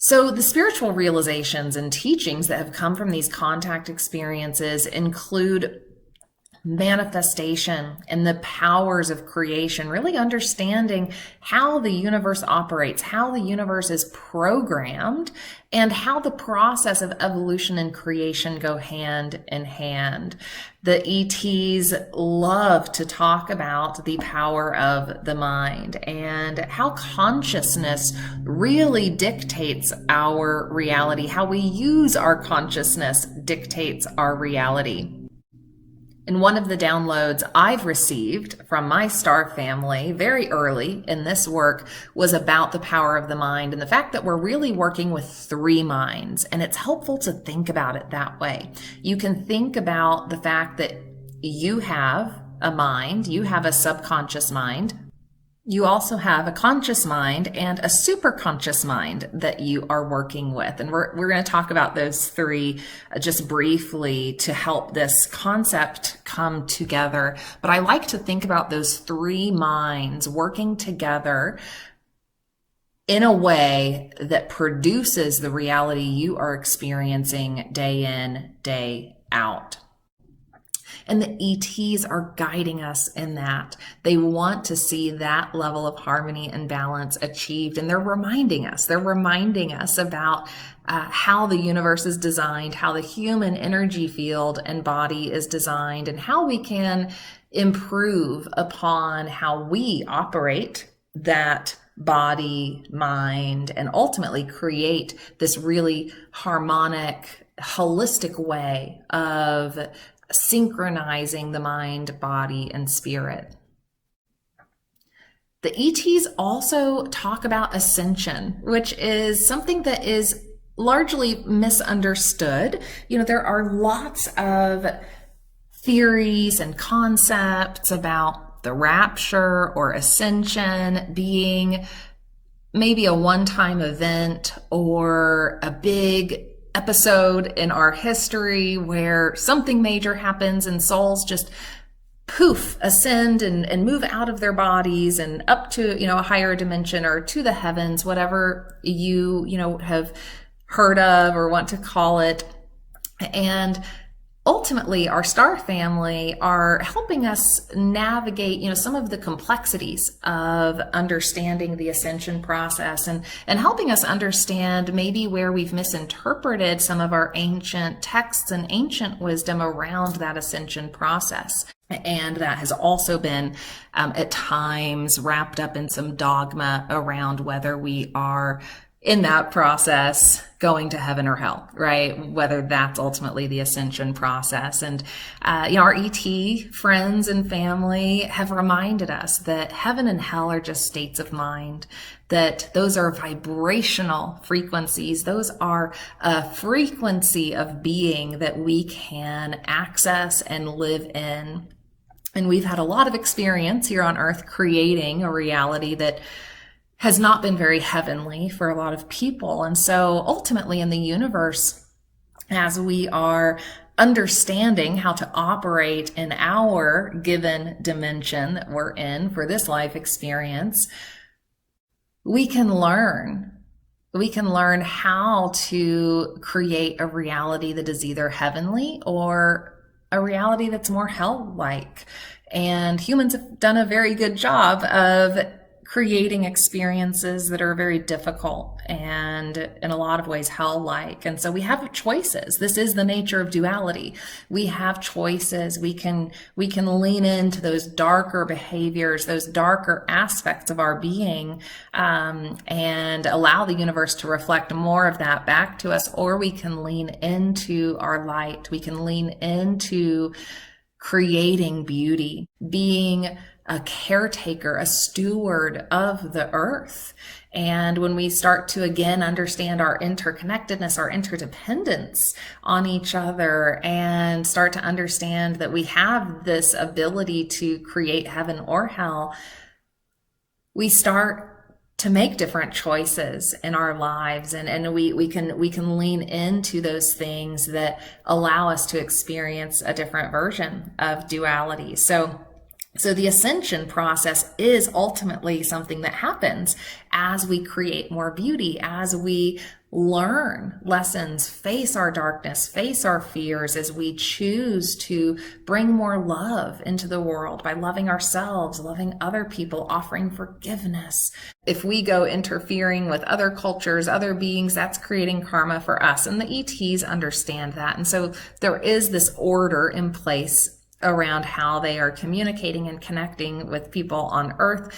So the spiritual realizations and teachings that have come from these contact experiences include manifestation and the powers of creation, really understanding how the universe operates, how the universe is programmed, and how the process of evolution and creation go hand in hand. The ETs love to talk about the power of the mind and how consciousness really dictates our reality. How we use our consciousness dictates our reality. And one of the downloads I've received from my star family very early in this work was about the power of the mind and the fact that we're really working with three minds. And it's helpful to think about it that way. You can think about the fact that you have a mind, you have a subconscious mind. You also have a conscious mind and a superconscious mind that you are working with. And we're going to talk about those three just briefly to help this concept come together. But I like to think about those three minds working together in a way that produces the reality you are experiencing day in, day out. And the ETs are guiding us in that. They want to see that level of harmony and balance achieved. And they're reminding us about how the universe is designed, how the human energy field and body is designed, and how we can improve upon how we operate that body, mind, and ultimately create this really harmonic, holistic way of synchronizing the mind, body, and spirit. The ETs also talk about ascension, which is something that is largely misunderstood. There are lots of theories and concepts about the rapture or ascension being maybe a one-time event or a big episode in our history where something major happens and souls just poof, ascend and move out of their bodies and up to, a higher dimension or to the heavens, whatever you have heard of or want to call it. And ultimately, our star family are helping us navigate, some of the complexities of understanding the ascension process and helping us understand maybe where we've misinterpreted some of our ancient texts and ancient wisdom around that ascension process. And that has also been at times wrapped up in some dogma around whether we are in that process going to heaven or hell, right? Whether that's ultimately the ascension process. And, our ET friends and family have reminded us that heaven and hell are just states of mind, that those are vibrational frequencies. Those are a frequency of being that we can access and live in. And we've had a lot of experience here on Earth creating a reality that has not been very heavenly for a lot of people. And so ultimately in the universe, as we are understanding how to operate in our given dimension that we're in for this life experience, we can learn how to create a reality that is either heavenly or a reality that's more hell-like. And humans have done a very good job of creating experiences that are very difficult and in a lot of ways hell-like. And so we have choices. This is the nature of duality. We have choices. We can lean into those darker behaviors, those darker aspects of our being, and allow the universe to reflect more of that back to us, or we can lean into our light. We can lean into creating beauty, being a caretaker, a steward of the earth. And when we start to again understand our interconnectedness, our interdependence on each other, and start to understand that we have this ability to create heaven or hell, we start to make different choices in our lives, and we can lean into those things that allow us to experience a different version of duality. So So the ascension process is ultimately something that happens as we create more beauty, as we learn lessons, face our darkness, face our fears, as we choose to bring more love into the world by loving ourselves, loving other people, offering forgiveness. If we go interfering with other cultures, other beings, that's creating karma for us. And the ETs understand that. And so there is this order in place around how they are communicating and connecting with people on Earth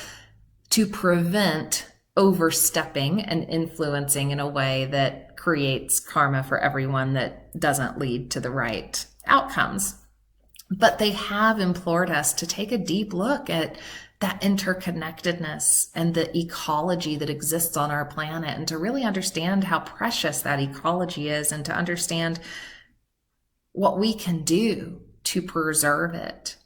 to prevent overstepping and influencing in a way that creates karma for everyone that doesn't lead to the right outcomes. But they have implored us to take a deep look at that interconnectedness and the ecology that exists on our planet, and to really understand how precious that ecology is, and to understand what we can do to preserve it.